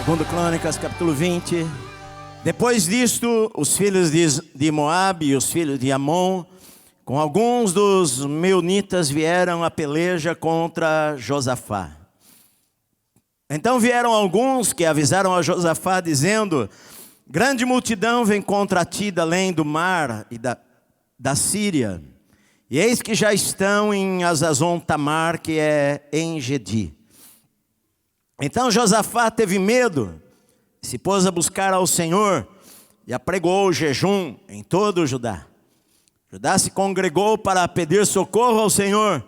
Segundo Crônicas, capítulo 20. Depois disto, os filhos de Moabe e os filhos de Amon, com alguns dos meunitas, vieram à peleja contra Josafá. Então vieram alguns que avisaram a Josafá, dizendo: grande multidão vem contra ti da além do mar e da Síria. E eis que já estão em Hazazon Tamar, que é em Gedi. Então Josafá teve medo, se pôs a buscar ao Senhor e apregou o jejum em todo o Judá. Judá se congregou para pedir socorro ao Senhor.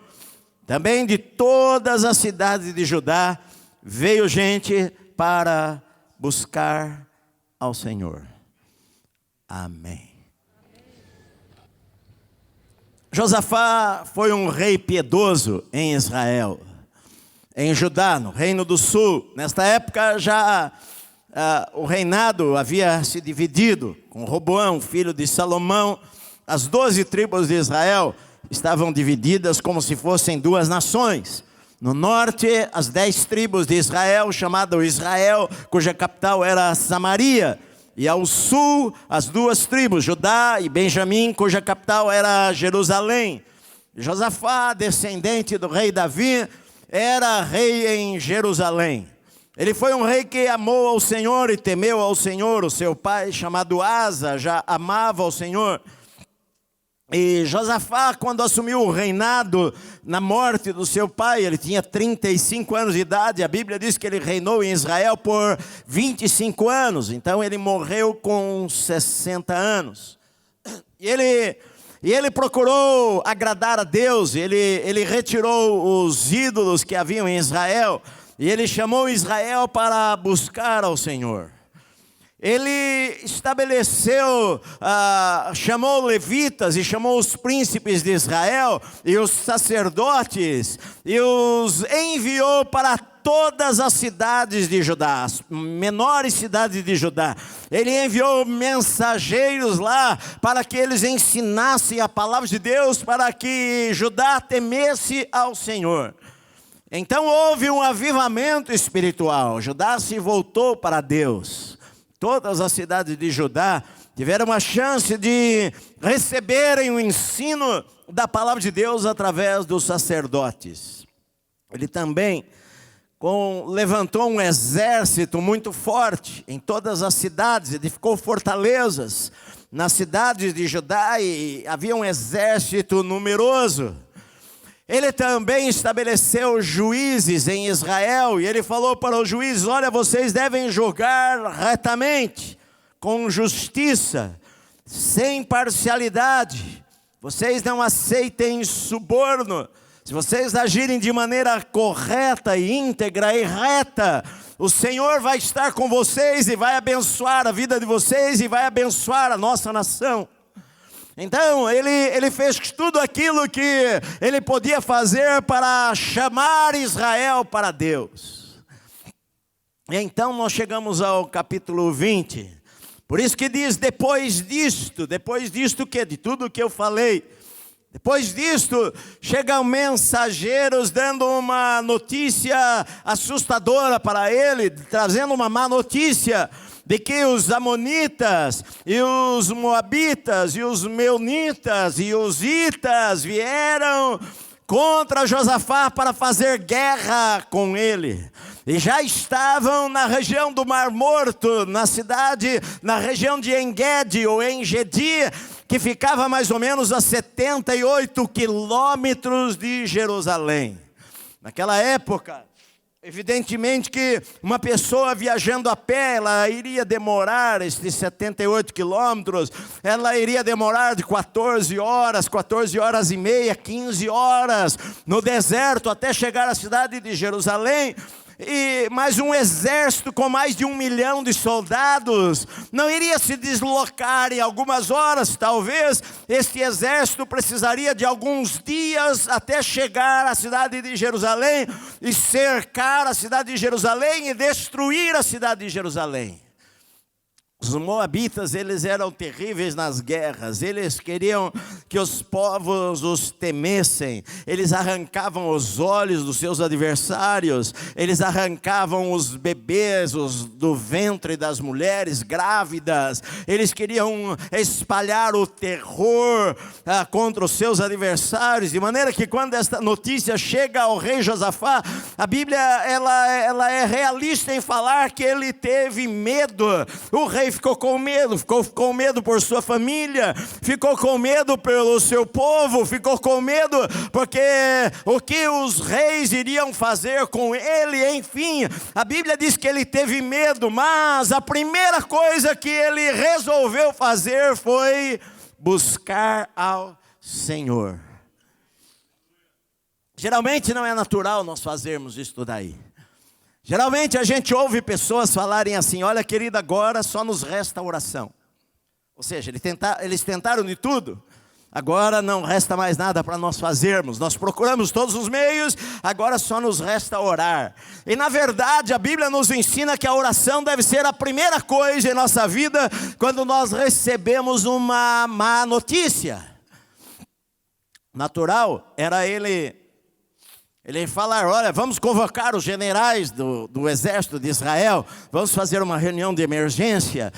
Também de todas as cidades de Judá veio gente para buscar ao Senhor. Amém. Josafá foi um rei piedoso em Israel, em Judá, no reino do sul. Nesta época já o reinado havia se dividido com Roboão, filho de Salomão. As 12 tribos de Israel estavam divididas como se fossem duas nações. No norte, as 10 tribos de Israel, chamado Israel, cuja capital era Samaria. E ao sul, as 2 tribos, Judá e Benjamim, cuja capital era Jerusalém. Josafá, descendente do rei Davi, era rei em Jerusalém. Ele foi um rei que amou ao Senhor e temeu ao Senhor. O seu pai, chamado Asa, já amava ao Senhor. E Josafá, quando assumiu o reinado na morte do seu pai, ele tinha 35 anos de idade. A Bíblia diz que ele reinou em Israel por 25 anos. Então ele morreu com 60 anos. E ele procurou agradar a Deus. Ele retirou os ídolos que haviam em Israel. E ele chamou Israel para buscar ao Senhor. Ele estabeleceu, chamou levitas e chamou os príncipes de Israel e os sacerdotes e os enviou para todas as cidades de Judá, as menores cidades de Judá. Ele enviou mensageiros lá para que eles ensinassem a palavra de Deus, para que Judá temesse ao Senhor. Então houve um avivamento espiritual. Judá se voltou para Deus. Todas as cidades de Judá tiveram a chance de receberem o ensino da palavra de Deus através dos sacerdotes. Ele também levantou um exército muito forte em todas as cidades, edificou fortalezas nas cidades de Judá e havia um exército numeroso. Ele também estabeleceu juízes em Israel, e ele falou para os juízes: olha, vocês devem julgar retamente, com justiça, sem parcialidade. Vocês não aceitem suborno. Se vocês agirem de maneira correta e íntegra e reta, o Senhor vai estar com vocês e vai abençoar a vida de vocês e vai abençoar a nossa nação. Então ele fez tudo aquilo que ele podia fazer para chamar Israel para Deus. E então nós chegamos ao capítulo 20. Por isso que diz: depois disto que de tudo que eu falei, depois disto chegam mensageiros dando uma notícia assustadora para ele, trazendo uma má notícia de que os amonitas e os moabitas e os meunitas e os itas vieram contra Josafá para fazer guerra com ele. E já estavam na região do Mar Morto, na região de Engedi ou Engedi, que ficava mais ou menos a 78 quilômetros de Jerusalém. Naquela época, evidentemente que uma pessoa viajando a pé, ela iria demorar esses 78 quilômetros, ela iria demorar de 14 horas e meia, 15 horas no deserto até chegar à cidade de Jerusalém. E mais um exército com mais de 1 milhão de soldados não iria se deslocar em algumas horas. Talvez este exército precisaria de alguns dias até chegar à cidade de Jerusalém e cercar a cidade de Jerusalém e destruir a cidade de Jerusalém. Os moabitas, eles eram terríveis nas guerras, eles queriam que os povos os temessem, eles arrancavam os olhos dos seus adversários, eles arrancavam os bebês do ventre das mulheres grávidas, eles queriam espalhar o terror contra os seus adversários, de maneira que quando esta notícia chega ao rei Josafá, a Bíblia ela é realista em falar que ele teve medo. O rei ficou com medo por sua família, ficou com medo pelo seu povo, ficou com medo porque o que os reis iriam fazer com ele, enfim, a Bíblia diz que ele teve medo, mas a primeira coisa que ele resolveu fazer foi buscar ao Senhor. Geralmente não é natural nós fazermos isso daí. Geralmente a gente ouve pessoas falarem assim: olha, querida, agora só nos resta a oração. Ou seja, eles tentaram de tudo, agora não resta mais nada para nós fazermos. Nós procuramos todos os meios, agora só nos resta orar. E na verdade a Bíblia nos ensina que a oração deve ser a primeira coisa em nossa vida quando nós recebemos uma má notícia. Natural era ele falar: olha, vamos convocar os generais do exército de Israel, vamos fazer uma reunião de emergência,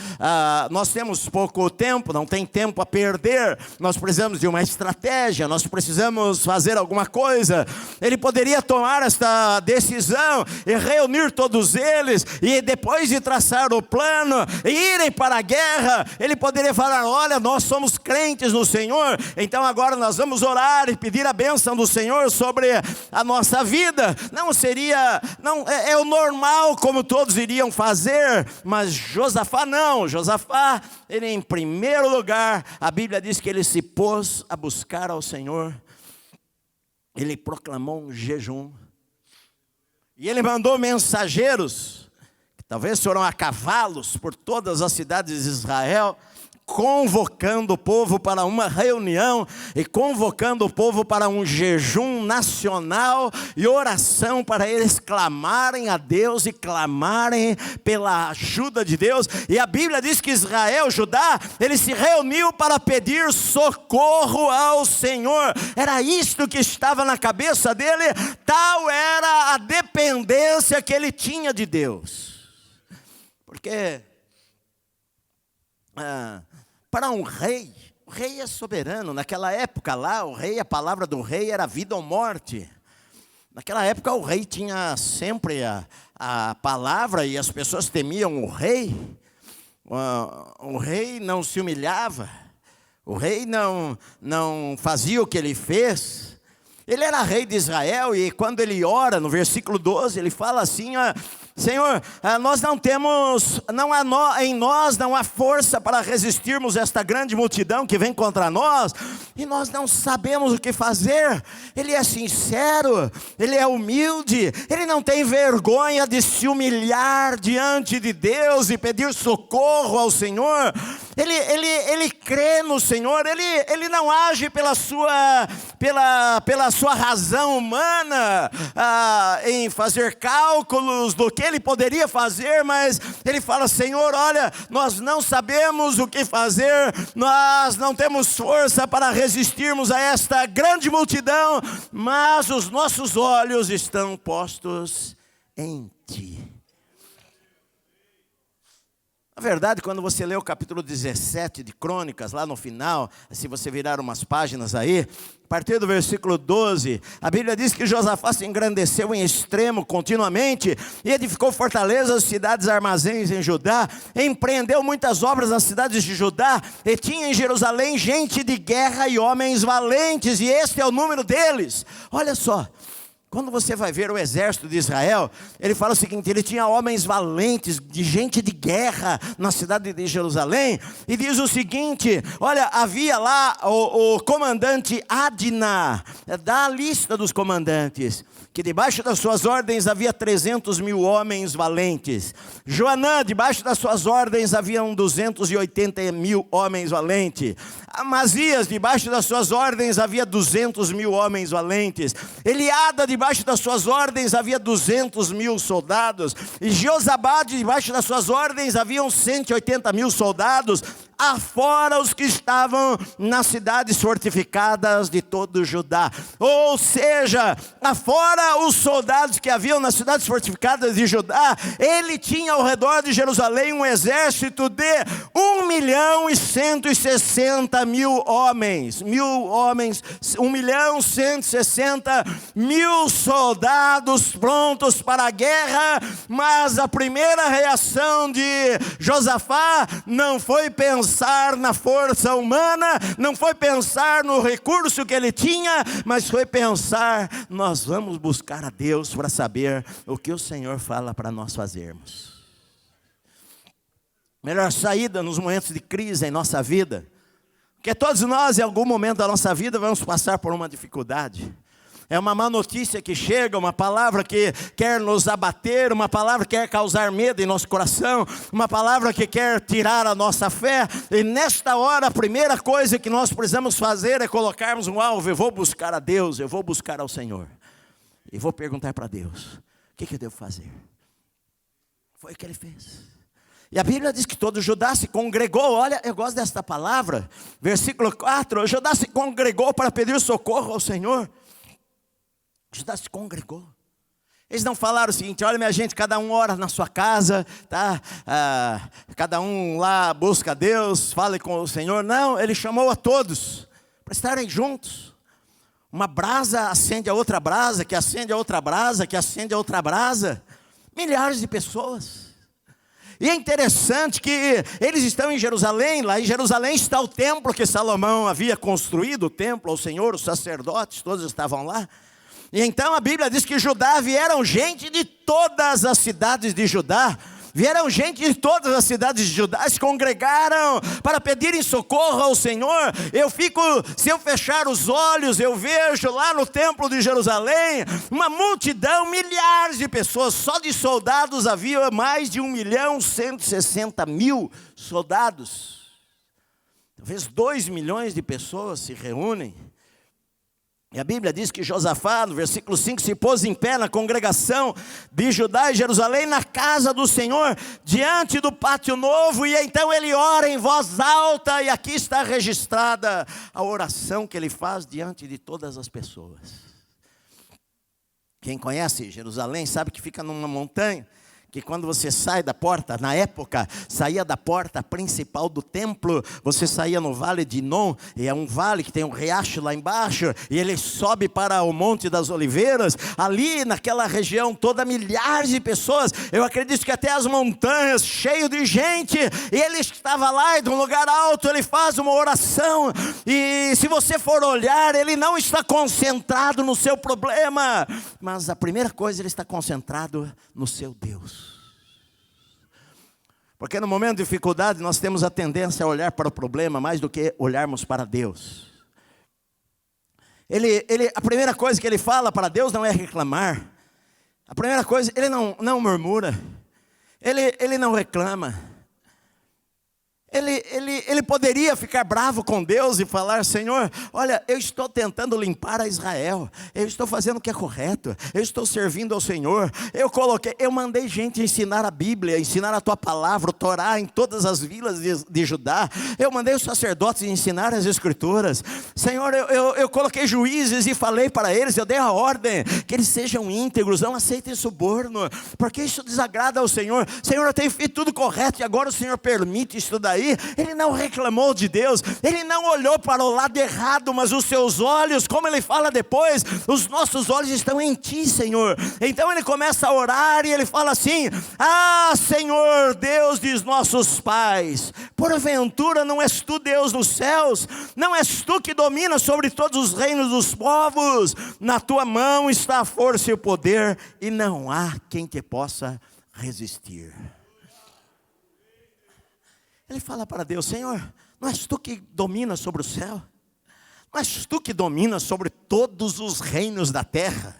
nós temos pouco tempo, não tem tempo a perder, nós precisamos de uma estratégia, nós precisamos fazer alguma coisa. Ele poderia tomar esta decisão e reunir todos eles, e depois de traçar o plano e irem para a guerra, ele poderia falar: olha, nós somos crentes no Senhor, então agora nós vamos orar e pedir a bênção do Senhor sobre a nossa vida. Não seria, não, é o normal como todos iriam fazer, mas Josafá não. Josafá, ele em primeiro lugar, a Bíblia diz que ele se pôs a buscar ao Senhor, ele proclamou um jejum, e ele mandou mensageiros, que talvez foram a cavalos por todas as cidades de Israel, convocando o povo para uma reunião e convocando o povo para um jejum nacional e oração, para eles clamarem a Deus e clamarem pela ajuda de Deus. E a Bíblia diz que Israel, Judá, ele se reuniu para pedir socorro ao Senhor. Era isto que estava na cabeça dele, tal era a dependência que ele tinha de Deus. Porque para um rei, o rei é soberano. Naquela época lá, o rei, a palavra do rei era vida ou morte. Naquela época o rei tinha sempre a palavra, e as pessoas temiam o rei. O rei não se humilhava, o rei não fazia o que ele fez. Ele era rei de Israel, e quando ele ora, no versículo 12, ele fala assim: Senhor, nós não temos, em nós não há força para resistirmos esta grande multidão que vem contra nós, e nós não sabemos o que fazer. Ele é sincero, ele é humilde, ele não tem vergonha de se humilhar diante de Deus e pedir socorro ao Senhor. Ele crê no Senhor, ele não age pela sua razão humana, em fazer cálculos do que ele poderia fazer, mas ele fala: Senhor, olha, nós não sabemos o que fazer, nós não temos força para resistirmos a esta grande multidão, mas os nossos olhos estão postos em Ti. Na verdade, quando você lê o capítulo 17 de Crônicas, lá no final, se você virar umas páginas aí, a partir do versículo 12, a Bíblia diz que Josafá se engrandeceu em extremo continuamente, e edificou fortalezas, cidades, armazéns em Judá, empreendeu muitas obras nas cidades de Judá, e tinha em Jerusalém gente de guerra e homens valentes, e este é o número deles. Olha só, quando você vai ver o exército de Israel, ele fala o seguinte: ele tinha homens valentes, de gente de guerra na cidade de Jerusalém, e diz o seguinte: olha, havia lá o comandante Adna, dá a lista dos comandantes, que debaixo das suas ordens havia 300.000 homens valentes. Joanã, debaixo das suas ordens haviam 280.000 homens valentes. Amazias, debaixo das suas ordens havia 200.000 homens valentes. Eliada, debaixo debaixo das suas ordens havia 200.000 soldados. E Josabade, debaixo das suas ordens, haviam 180.000 soldados. Afora os que estavam nas cidades fortificadas de todo Judá. Ou seja, afora os soldados que haviam nas cidades fortificadas de Judá, ele tinha ao redor de Jerusalém um exército de 1.160.000 homens. 1.160.000 soldados prontos para a guerra. Mas a primeira reação de Josafá não foi pensar na força humana, não foi pensar no recurso que ele tinha, mas foi pensar: nós vamos buscar a Deus para saber o que o Senhor fala para nós fazermos. Melhor saída nos momentos de crise em nossa vida, porque todos nós em algum momento da nossa vida vamos passar por uma dificuldade. É uma má notícia que chega, uma palavra que quer nos abater, uma palavra que quer causar medo em nosso coração, uma palavra que quer tirar a nossa fé. E nesta hora, a primeira coisa que nós precisamos fazer é colocarmos um alvo. Eu vou buscar a Deus, eu vou buscar ao Senhor. E vou perguntar para Deus: o que eu devo fazer? Foi o que ele fez. E a Bíblia diz que todo Judá se congregou. Olha, eu gosto desta palavra. Versículo 4, Judá se congregou para pedir socorro ao Senhor. Judá se congregou. Eles não falaram o seguinte: olha minha gente, cada um ora na sua casa, tá? Cada um lá busca a Deus, fale com o Senhor. Não, ele chamou a todos para estarem juntos. Uma brasa acende a outra brasa, que acende a outra brasa, que acende a outra brasa. Milhares de pessoas. E é interessante que eles estão em Jerusalém. Lá em Jerusalém está o templo que Salomão havia construído, o templo ao Senhor, os sacerdotes, todos estavam lá. E então a Bíblia diz que Judá vieram gente de todas as cidades de Judá. Vieram gente de todas as cidades de Judá, se congregaram para pedirem socorro ao Senhor. Se eu fechar os olhos, eu vejo lá no templo de Jerusalém uma multidão, milhares de pessoas. Só de soldados havia mais de 1.160.000 soldados. Talvez 2 milhões de pessoas se reúnem. E a Bíblia diz que Josafá, no versículo 5, se pôs em pé na congregação de Judá e Jerusalém, na casa do Senhor, diante do pátio novo, e então ele ora em voz alta, e aqui está registrada a oração que ele faz diante de todas as pessoas. Quem conhece Jerusalém sabe que fica numa montanha, que quando você sai da porta, na época, saía da porta principal do templo, você saía no vale de Inom, e é um vale que tem um riacho lá embaixo, e ele sobe para o Monte das Oliveiras. Ali naquela região toda, milhares de pessoas, eu acredito que até as montanhas, cheio de gente, e ele estava lá, e de um lugar alto ele faz uma oração, e se você for olhar, ele não está concentrado no seu problema, mas a primeira coisa, ele está concentrado no seu Deus. Porque no momento de dificuldade nós temos a tendência a olhar para o problema mais do que olharmos para Deus. A primeira coisa que ele fala para Deus não é reclamar. A primeira coisa, ele não murmura. Ele não reclama. Ele poderia ficar bravo com Deus e falar: Senhor, olha, eu estou tentando limpar a Israel, eu estou fazendo o que é correto, eu estou servindo ao Senhor, eu mandei gente ensinar a Bíblia, ensinar a tua palavra, o Torá em todas as vilas de Judá, eu mandei os sacerdotes ensinar as Escrituras, Senhor, eu coloquei juízes e falei para eles, eu dei a ordem, que eles sejam íntegros, não aceitem suborno, porque isso desagrada ao Senhor. Senhor, eu tenho feito tudo correto e agora o Senhor permite isso daí. Ele não reclamou de Deus, ele não olhou para o lado errado, mas os seus olhos, como ele fala depois, os nossos olhos estão em ti, Senhor. Então ele começa a orar e ele fala assim: ah, Senhor, Deus dos nossos pais, porventura não és tu Deus nos céus? Não és tu que domina sobre todos os reinos dos povos? Na tua mão está a força e o poder, e não há quem te possa resistir. Ele fala para Deus: Senhor, não és tu que domina sobre o céu? Não és tu que domina sobre todos os reinos da terra?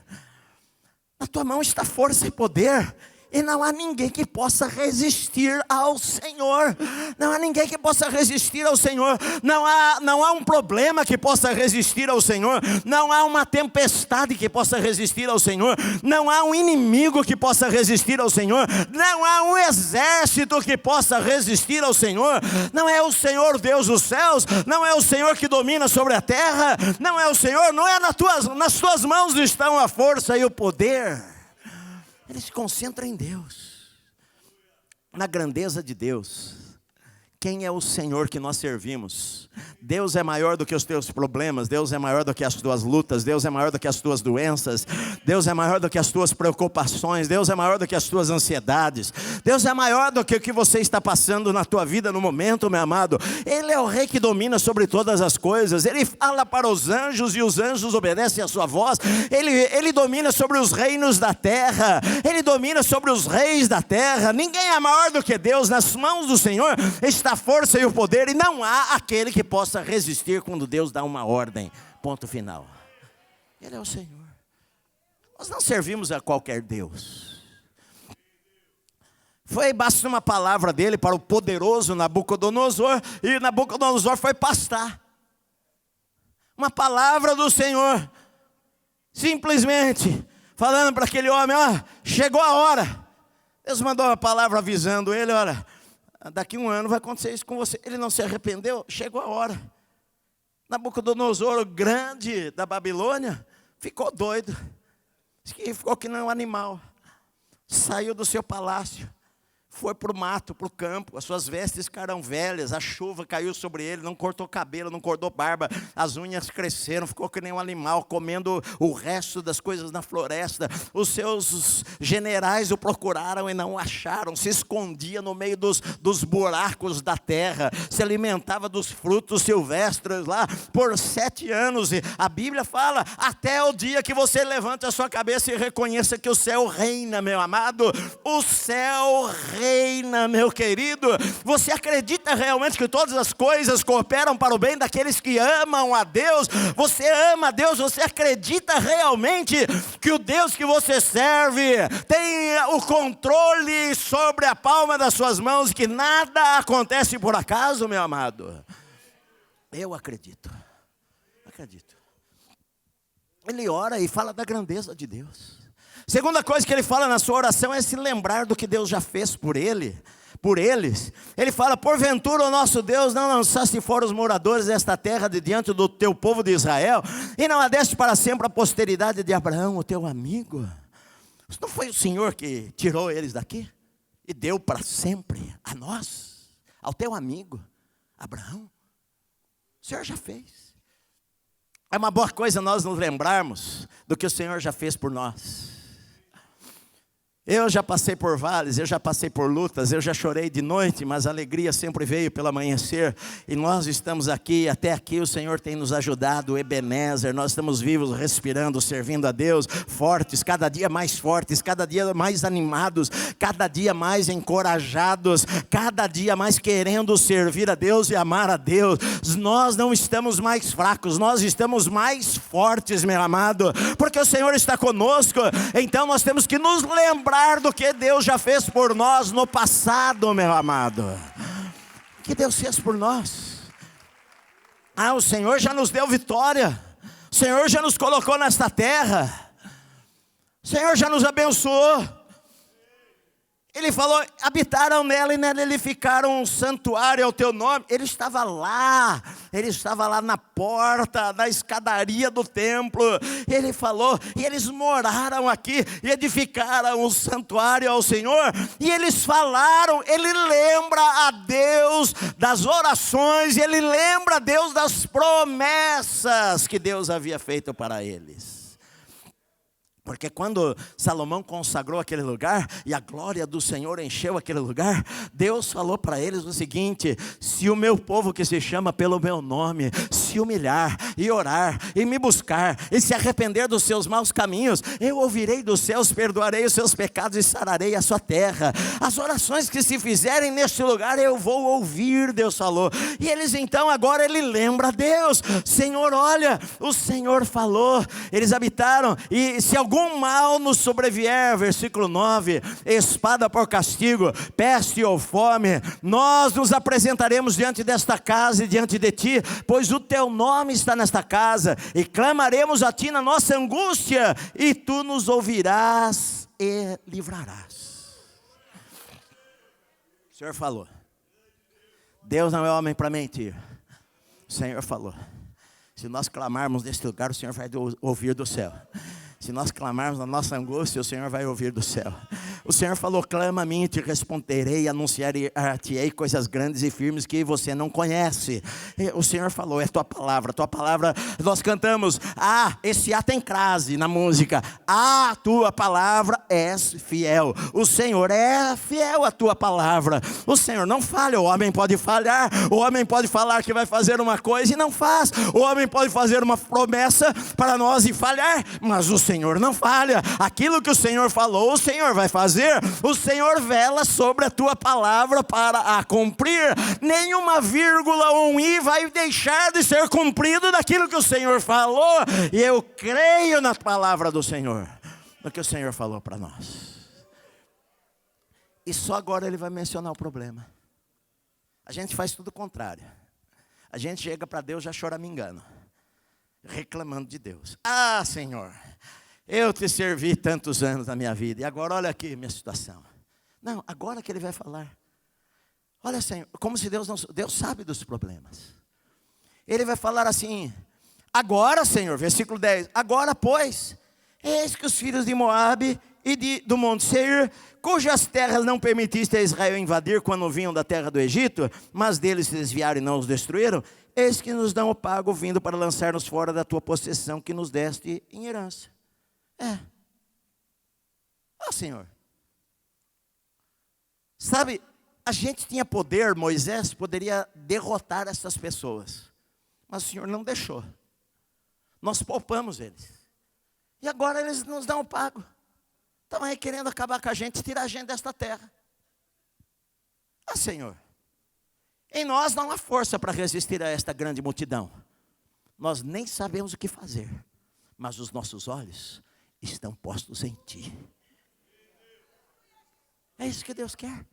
Na tua mão está força e poder, E não há ninguém que possa resistir ao Senhor. Não há ninguém que possa resistir ao Senhor. Não há um problema que possa resistir ao Senhor. Não há uma tempestade que possa resistir ao Senhor. Não há um inimigo que possa resistir ao Senhor. Não há um exército que possa resistir ao Senhor. Não é o Senhor Deus dos céus. Não é o Senhor que domina sobre a terra. Não é o Senhor. Não é nas tuas mãos estão a força e o poder. Ele se concentra em Deus, na grandeza de Deus. Quem é o Senhor que nós servimos? Deus é maior do que os teus problemas. Deus é maior do que as tuas lutas. Deus é maior do que as tuas doenças. Deus é maior do que as tuas preocupações. Deus é maior do que as tuas ansiedades. Deus é maior do que o que você está passando na tua vida no momento, meu amado. Ele é o rei que domina sobre todas as coisas. Ele fala para os anjos e os anjos obedecem a sua voz. Ele domina sobre os reinos da terra. Ele domina sobre os reis da terra. Ninguém é maior do que Deus. Nas mãos do Senhor está a força e o poder, e não há aquele que possa resistir quando Deus dá uma ordem. Ponto final. Ele é o Senhor. Nós não servimos a qualquer Deus. Basta uma palavra dele para o poderoso Nabucodonosor, e Nabucodonosor foi pastar. Uma palavra do Senhor, simplesmente falando para aquele homem: chegou a hora. Deus mandou uma palavra avisando ele: olha, daqui 1 ano vai acontecer isso com você. Ele não se arrependeu, chegou a hora. Nabucodonosor, o grande da Babilônia, ficou doido. Ficou que nem um animal. Saiu do seu palácio, foi para o mato, para o campo. As suas vestes ficaram velhas, a chuva caiu sobre ele, não cortou cabelo, não cortou barba, as unhas cresceram, ficou que nem um animal, comendo o resto das coisas na floresta. Os seus generais o procuraram e não o acharam, se escondia no meio dos buracos da terra, se alimentava dos frutos silvestres lá por 7 anos. E a Bíblia fala: até o dia que você levanta a sua cabeça e reconheça que o céu reina, meu amado. O céu reina, meu querido. Você acredita realmente que todas as coisas cooperam para o bem daqueles que amam a Deus? Você ama a Deus? Você acredita realmente que o Deus que você serve tem o controle sobre a palma das suas mãos e que nada acontece por acaso, meu amado? Eu acredito. Ele ora e fala da grandeza de Deus. Segunda coisa que ele fala na sua oração é se lembrar do que Deus já fez por eles. Ele fala: porventura o nosso Deus não lançaste fora os moradores desta terra de diante do teu povo de Israel, e não a deste para sempre a posteridade de Abraão, o teu amigo? Não foi o Senhor que tirou eles daqui e deu para sempre a nós, ao teu amigo Abraão? O Senhor já fez. É uma boa coisa nós nos lembrarmos do que o Senhor já fez por nós. Eu já passei por vales, eu já passei por lutas, eu já chorei de noite, mas a alegria sempre veio pelo amanhecer. E nós estamos aqui, até aqui o Senhor tem nos ajudado, Ebenezer. Nós estamos vivos, respirando, servindo a Deus, fortes, cada dia mais animados, cada dia mais encorajados, cada dia mais querendo servir a Deus e amar a Deus. Nós não estamos mais fracos, nós estamos mais fortes, meu amado, porque o Senhor está conosco. Então nós temos que nos lembrar do que Deus já fez por nós no passado, meu amado. Que Deus fez por nós. O Senhor já nos deu vitória. O Senhor já nos colocou nesta terra. O Senhor já nos abençoou. Ele falou: habitaram nela e nela edificaram um santuário ao teu nome. Ele estava lá na porta, na escadaria do templo. Ele falou, e eles moraram aqui e edificaram um santuário ao Senhor. E eles falaram, ele lembra a Deus das orações, ele lembra a Deus das promessas que Deus havia feito para eles. Porque quando Salomão consagrou aquele lugar e a glória do Senhor encheu aquele lugar, Deus falou para eles o seguinte: se o meu povo que se chama pelo meu nome, se se humilhar e orar e me buscar e se arrepender dos seus maus caminhos, eu ouvirei dos céus, perdoarei os seus pecados e sararei a sua terra. As orações que se fizerem neste lugar eu vou ouvir, Deus falou. E eles então, agora ele lembra a Deus: Senhor, olha, o Senhor falou. Eles habitaram, e se algum mal nos sobrevier, versículo 9, espada por castigo, peste ou fome, nós nos apresentaremos diante desta casa e diante de ti, pois o teu nome está nesta casa, e clamaremos a ti na nossa angústia, e tu nos ouvirás e livrarás. O Senhor falou. Deus não é homem para mentir. O Senhor falou. Se nós clamarmos neste lugar, o Senhor vai ouvir do céu. Se nós clamarmos na nossa angústia, o Senhor vai ouvir do céu. O Senhor falou: clama a mim e te responderei, anunciar-te-ei coisas grandes e firmes que você não conhece. O Senhor falou, é tua palavra. Nós cantamos, esse tem crase na música. Tua palavra és fiel. O Senhor é fiel à tua palavra. O Senhor não falha. O homem pode falhar, o homem pode falar que vai fazer uma coisa e não faz. O homem pode fazer uma promessa para nós e falhar, mas o Senhor não falha. Aquilo que o Senhor falou, o Senhor vai fazer. O Senhor vela sobre a tua palavra para a cumprir. Nenhuma vírgula ou um i vai deixar de ser cumprido daquilo que o Senhor falou. E eu creio na palavra do Senhor, no que o Senhor falou para nós. E só agora ele vai mencionar o problema. A gente faz tudo o contrário. A gente chega para Deus já choramingando, reclamando de Deus. Senhor, eu te servi tantos anos na minha vida, e agora olha aqui minha situação. Não, agora que ele vai falar. Olha, Senhor, como se Deus sabe dos problemas. Ele vai falar assim: agora, Senhor, versículo 10, agora pois, eis que os filhos de Moabe e do monte Seir, cujas terras não permitiste a Israel invadir quando vinham da terra do Egito, mas deles se desviaram e não os destruíram, eis que nos dão o pago vindo para lançar-nos fora da tua possessão que nos deste em herança. Senhor. Sabe, a gente tinha poder, Moisés poderia derrotar essas pessoas, mas o Senhor não deixou. Nós poupamos eles. E agora eles nos dão o pago. Estão aí querendo acabar com a gente, tirar a gente desta terra. Senhor, em nós não há força para resistir a esta grande multidão. Nós nem sabemos o que fazer, mas os nossos olhos estão postos em ti. É isso que Deus quer.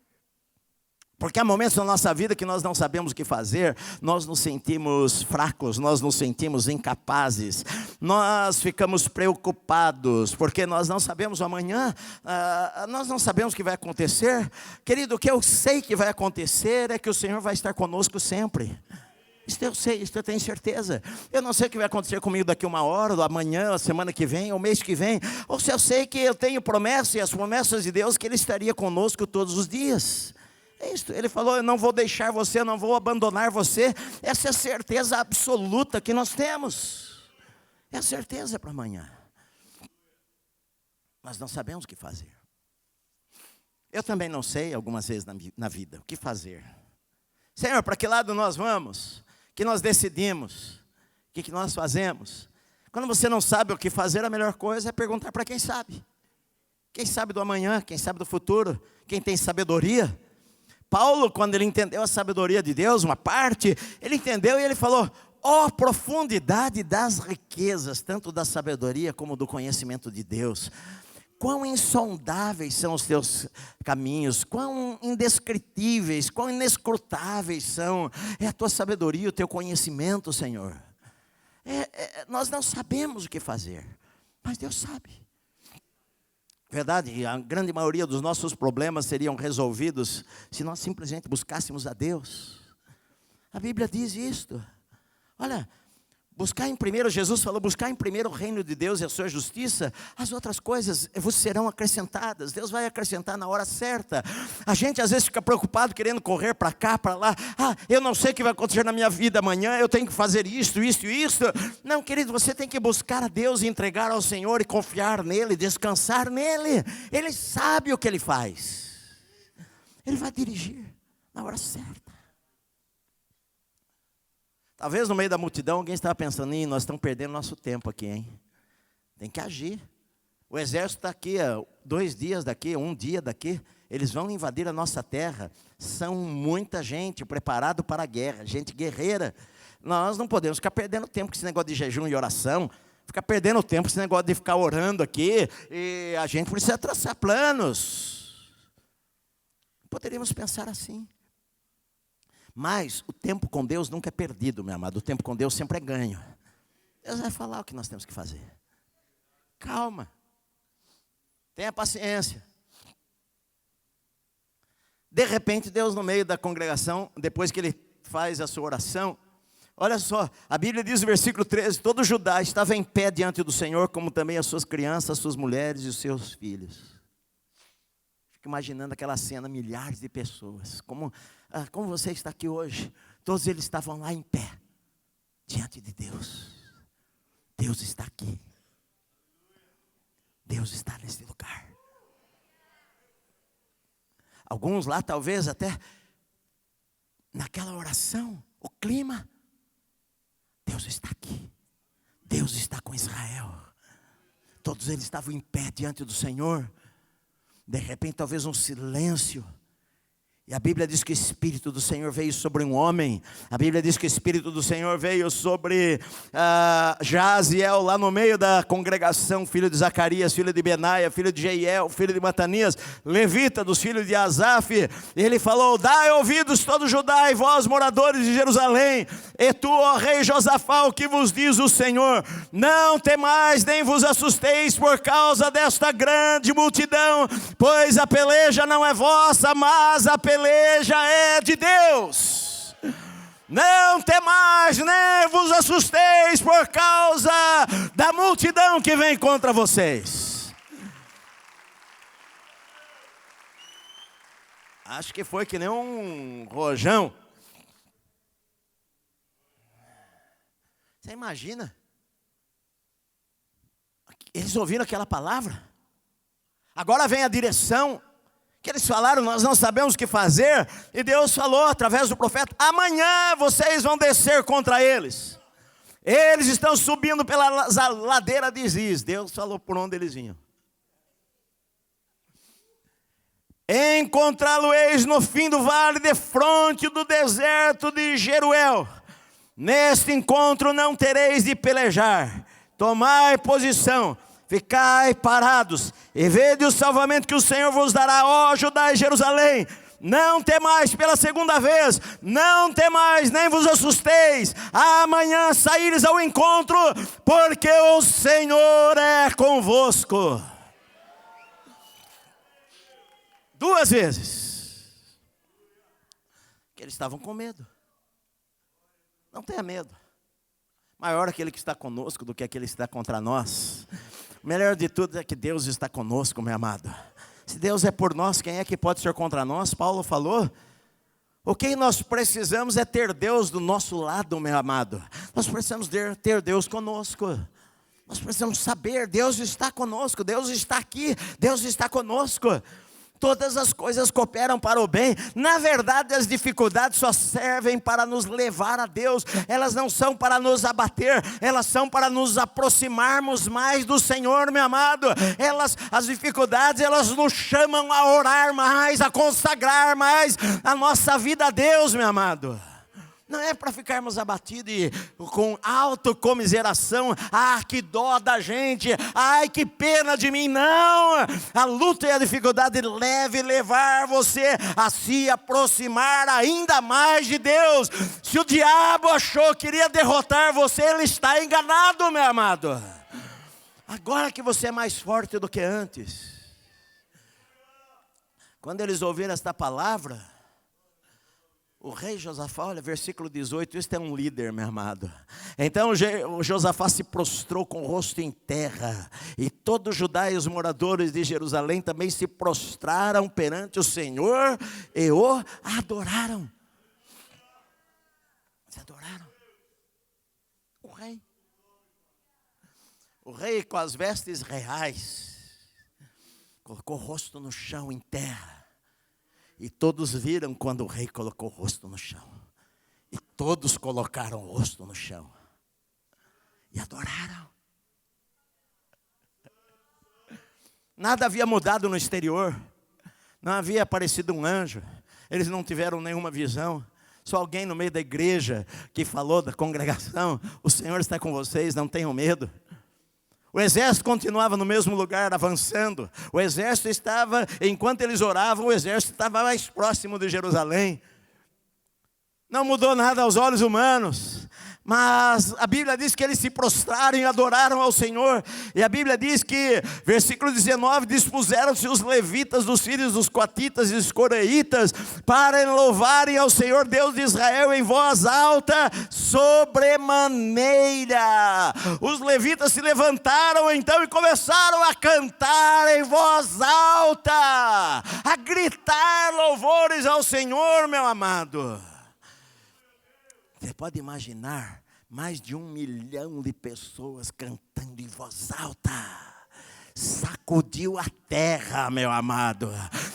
Porque há momentos na nossa vida que nós não sabemos o que fazer, nós nos sentimos fracos, nós nos sentimos incapazes, nós ficamos preocupados, porque nós não sabemos o amanhã, nós não sabemos o que vai acontecer. Querido, o que eu sei que vai acontecer é que o Senhor vai estar conosco sempre. Isso eu sei, isso eu tenho certeza. Eu não sei o que vai acontecer comigo daqui uma hora, ou amanhã, a semana que vem, ou mês que vem. Ou se eu sei que eu tenho promessa, e as promessas de Deus, que Ele estaria conosco todos os dias. É isso, Ele falou: eu não vou deixar você, eu não vou abandonar você. Essa é a certeza absoluta que nós temos. É a certeza para amanhã. Nós não sabemos o que fazer. Eu também não sei, algumas vezes na vida, o que fazer. Senhor, para que lado nós vamos? O que nós decidimos? O que nós fazemos? Quando você não sabe o que fazer, a melhor coisa é perguntar para quem sabe. Quem sabe do amanhã, quem sabe do futuro, quem tem sabedoria. Paulo, quando ele entendeu a sabedoria de Deus, uma parte, ele entendeu e ele falou: profundidade das riquezas, tanto da sabedoria como do conhecimento de Deus. Quão insondáveis são os teus caminhos, quão indescritíveis, quão inescrutáveis são. É a tua sabedoria, o teu conhecimento, Senhor. Nós não sabemos o que fazer, mas Deus sabe. Verdade, a grande maioria dos nossos problemas seriam resolvidos se nós simplesmente buscássemos a Deus. A Bíblia diz isto. Olha, buscar em primeiro, Jesus falou: buscar em primeiro o reino de Deus e a sua justiça, as outras coisas vos serão acrescentadas. Deus vai acrescentar na hora certa. A gente às vezes fica preocupado, querendo correr para cá, para lá. Eu não sei o que vai acontecer na minha vida amanhã, eu tenho que fazer isto. Não, querido, você tem que buscar a Deus e entregar ao Senhor e confiar nele, descansar nele. Ele sabe o que Ele faz. Ele vai dirigir na hora certa. Talvez no meio da multidão alguém estava pensando, nós estamos perdendo nosso tempo aqui, hein? Tem que agir. O exército está aqui, 2 dias daqui, 1 dia daqui, eles vão invadir a nossa terra. São muita gente preparada para a guerra, gente guerreira. Nós não podemos ficar perdendo tempo com esse negócio de jejum e oração, ficar perdendo tempo com esse negócio de ficar orando aqui, e a gente precisa traçar planos. Poderíamos pensar assim. Mas o tempo com Deus nunca é perdido, meu amado. O tempo com Deus sempre é ganho. Deus vai falar o que nós temos que fazer. Calma. Tenha paciência. De repente, Deus no meio da congregação, depois que ele faz a sua oração, olha só, a Bíblia diz no versículo 13, todo Judá estava em pé diante do Senhor, como também as suas crianças, as suas mulheres e os seus filhos. Fico imaginando aquela cena, milhares de pessoas, como você está aqui hoje, todos eles estavam lá em pé, diante de Deus. Deus está aqui. Deus está nesse lugar. Alguns lá talvez até naquela oração, o clima, Deus está aqui. Deus está com Israel. Todos eles estavam em pé diante do Senhor. De repente talvez um silêncio. E a Bíblia diz que o Espírito do Senhor veio sobre um homem. A Bíblia diz que o Espírito do Senhor veio sobre Jaziel, lá no meio da congregação, filho de Zacarias, filho de Benaia, filho de Jeiel, filho de Matanias, levita dos filhos de Asaf. Ele falou, dai ouvidos todo Judá e vós moradores de Jerusalém, e tu, ó rei Josafá, o que vos diz o Senhor? Não temais nem vos assusteis por causa desta grande multidão, pois a peleja não é vossa, mas a peleja é de Deus. Não temais, nem vos assusteis por causa da multidão que vem contra vocês. Acho que foi que nem um rojão. Você imagina? Eles ouviram aquela palavra. Agora vem a direção. Que eles falaram, nós não sabemos o que fazer. E Deus falou através do profeta, amanhã vocês vão descer contra eles. Eles estão subindo pela ladeira de Ziz. Deus falou por onde eles vinham. Encontrá-lo-eis no fim do vale, defronte do deserto de Jeruel. Neste encontro não tereis de pelejar. Tomai posição. Ficai parados e vede o salvamento que o Senhor vos dará, ó Judá e Jerusalém. Não temais pela segunda vez, não temais, nem vos assusteis. Amanhã saíres ao encontro, porque o Senhor é convosco. 2 vezes. Que eles estavam com medo. Não tenha medo. Maior aquele que está conosco do que aquele que está contra nós. O melhor de tudo é que Deus está conosco, meu amado. Se Deus é por nós, quem é que pode ser contra nós? Paulo falou. O que nós precisamos é ter Deus do nosso lado, meu amado. Nós precisamos ter Deus conosco. Nós precisamos saber, Deus está conosco, Deus está aqui, Deus está conosco. Todas as coisas cooperam para o bem. Na verdade, as dificuldades só servem para nos levar a Deus. Elas não são para nos abater. Elas são para nos aproximarmos mais do Senhor, meu amado. As dificuldades, elas nos chamam a orar mais, a consagrar mais a nossa vida a Deus, meu amado. Não é para ficarmos abatidos e com autocomiseração. Ah, que dó da gente. Ai, que pena de mim. Não. A luta e a dificuldade deve levar você a se aproximar ainda mais de Deus. Se o diabo achou que iria derrotar você, ele está enganado, meu amado. Agora que você é mais forte do que antes. Quando eles ouviram esta palavra, o rei Josafá, olha, versículo 18, este é um líder, meu amado. Então o Josafá se prostrou com o rosto em terra, e todo Judá e os moradores de Jerusalém também se prostraram perante o Senhor e o adoraram. Se adoraram. O rei. O rei com as vestes reais, colocou o rosto no chão em terra. E todos viram quando o rei colocou o rosto no chão. E todos colocaram o rosto no chão e adoraram. Nada havia mudado no exterior, não havia aparecido um anjo, eles não tiveram nenhuma visão. Só alguém no meio da igreja que falou da congregação: o Senhor está com vocês, não tenham medo. O exército continuava no mesmo lugar, avançando. O exército estava, enquanto eles oravam, o exército estava mais próximo de Jerusalém. Não mudou nada aos olhos humanos, mas a Bíblia diz que eles se prostraram e adoraram ao Senhor. E a Bíblia diz que, versículo 19, dispuseram-se os levitas dos filhos dos coatitas e dos coreitas para louvarem ao Senhor Deus de Israel em voz alta, sobremaneira. Os levitas se levantaram então e começaram a cantar em voz alta, a gritar louvores ao Senhor, meu amado. Você pode imaginar mais de 1 milhão de pessoas cantando em voz alta. Sacudiu a terra, meu amado.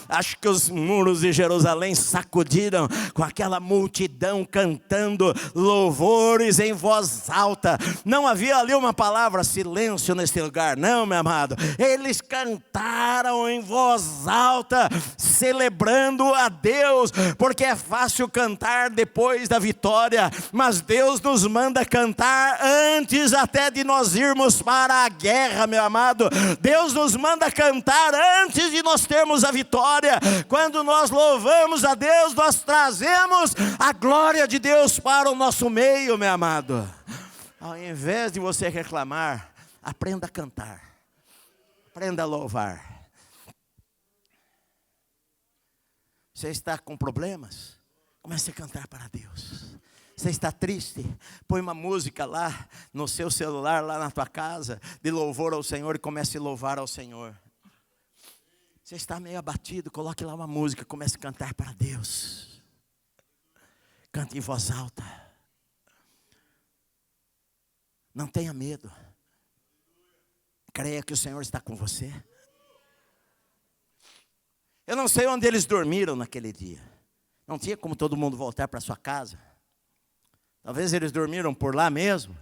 Acho que os muros de Jerusalém sacudiram com aquela multidão cantando louvores em voz alta. Não havia ali uma palavra silêncio nesse lugar, não, meu amado. Eles cantaram em voz alta, celebrando a Deus, porque é fácil cantar depois da vitória, mas Deus nos manda cantar antes até de nós irmos para a guerra, meu amado. Deus nos manda cantar antes de nós termos a vitória. Quando nós louvamos a Deus, nós trazemos a glória de Deus para o nosso meio, meu amado. Ao invés de você reclamar, aprenda a cantar, aprenda a louvar. Você está com problemas? Comece a cantar para Deus. Você está triste? Põe uma música lá no seu celular, lá na tua casa, de louvor ao Senhor, e comece a louvar ao Senhor. Você está meio abatido, coloque lá uma música, comece a cantar para Deus. Cante em voz alta. Não tenha medo. Creia que o Senhor está com você. Eu não sei onde eles dormiram naquele dia. Não tinha como todo mundo voltar para sua casa. Talvez eles dormiram por lá mesmo.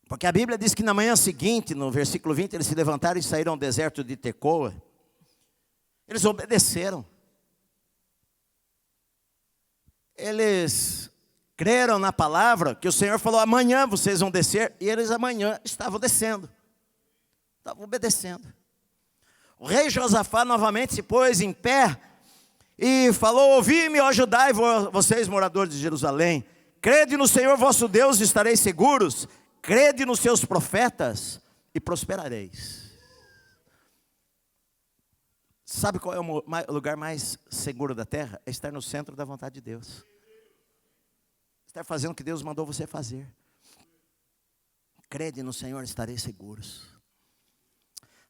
Porque a Bíblia diz que na manhã seguinte, no versículo 20, eles se levantaram e saíram ao deserto de Tecoa. Eles obedeceram. Eles creram na palavra que o Senhor falou: amanhã vocês vão descer. E eles amanhã estavam descendo. Estavam obedecendo. O rei Josafá novamente se pôs em pé e falou: ouvi-me, ó Judá, e vocês moradores de Jerusalém. Crede no Senhor vosso Deus e estareis seguros. Crede nos seus profetas e prosperareis. Sabe qual é o lugar mais seguro da terra? É estar no centro da vontade de Deus. Estar fazendo o que Deus mandou você fazer. Crede no Senhor e estareis seguros.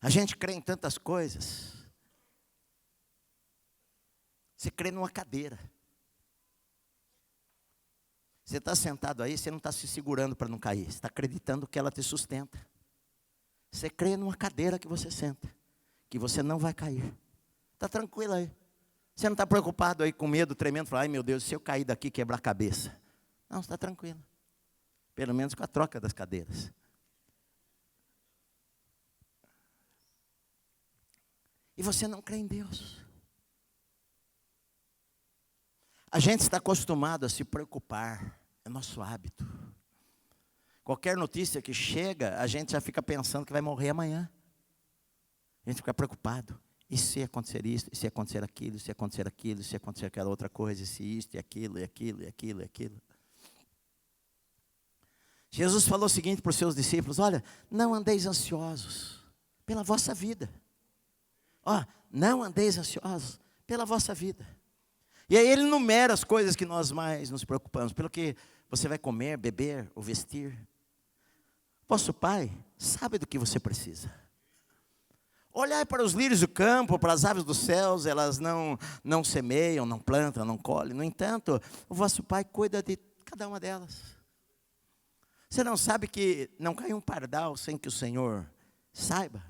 A gente crê em tantas coisas. Você crê numa cadeira. Você está sentado aí, você não está se segurando para não cair. Você está acreditando que ela te sustenta. Você crê numa cadeira que você senta, que você não vai cair. Está tranquilo aí. Você não está preocupado aí com medo, tremendo, falando: ai meu Deus, se eu cair daqui, quebrar a cabeça. Não, você está tranquilo. Pelo menos com a troca das cadeiras. E você não crê em Deus. A gente está acostumado a se preocupar, é nosso hábito. Qualquer notícia que chega, a gente já fica pensando que vai morrer amanhã. A gente fica preocupado. E se acontecer isso, e se acontecer aquilo, e se acontecer aquilo, e se acontecer aquela outra coisa, e se isto, e aquilo, e aquilo, e aquilo, e aquilo. Jesus falou o seguinte para os seus discípulos: olha, não andeis ansiosos pela vossa vida. Ó, não andeis ansiosos pela vossa vida. E aí ele enumera as coisas que nós mais nos preocupamos. Pelo que você vai comer, beber ou vestir. Vosso Pai sabe do que você precisa. Olhai para os lírios do campo, para as aves dos céus. Elas não semeiam, não plantam, não colhem. No entanto, o vosso Pai cuida de cada uma delas. Você não sabe que não cai um pardal sem que o Senhor saiba?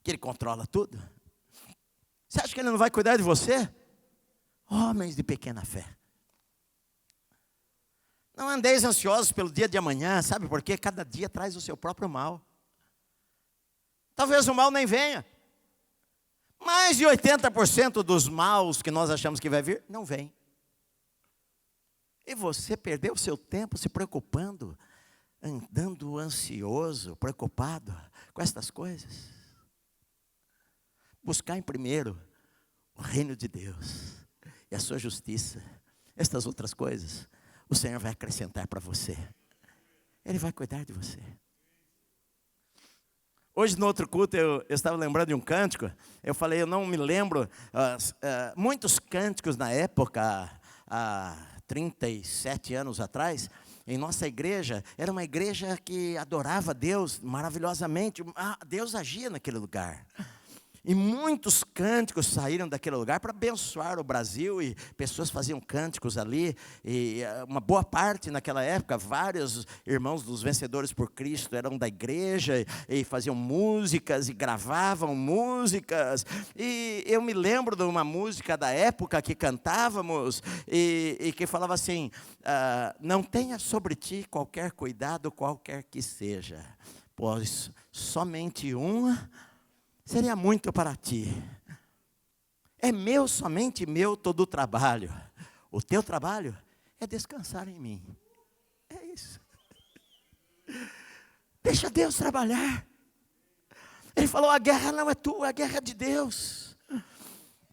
Que Ele controla tudo? Você acha que Ele não vai cuidar de você? Homens de pequena fé. Não andeis ansiosos pelo dia de amanhã, sabe por quê? Cada dia traz o seu próprio mal. Talvez o mal nem venha. Mais de 80% dos maus que nós achamos que vai vir, não vem. E você perdeu o seu tempo se preocupando, andando ansioso, preocupado com estas coisas. Buscar em primeiro o reino de Deus e a sua justiça. Estas outras coisas, o Senhor vai acrescentar para você. Ele vai cuidar de você. Hoje no outro culto eu estava lembrando de um cântico. Eu falei, eu não me lembro. Muitos cânticos na época, há 37 anos atrás, em nossa igreja, era uma igreja que adorava Deus maravilhosamente. Deus agia naquele lugar. E muitos cânticos saíram daquele lugar para abençoar o Brasil, e pessoas faziam cânticos ali, e uma boa parte naquela época, vários irmãos dos Vencedores por Cristo eram da igreja, e faziam músicas, e gravavam músicas, e eu me lembro de uma música da época que cantávamos, e que falava assim, não tenha sobre ti qualquer cuidado, qualquer que seja, pois somente uma seria muito para ti. É meu, somente meu, todo o trabalho. O teu trabalho é descansar em mim. É isso. Deixa Deus trabalhar. Ele falou, a guerra não é tua, a guerra é de Deus.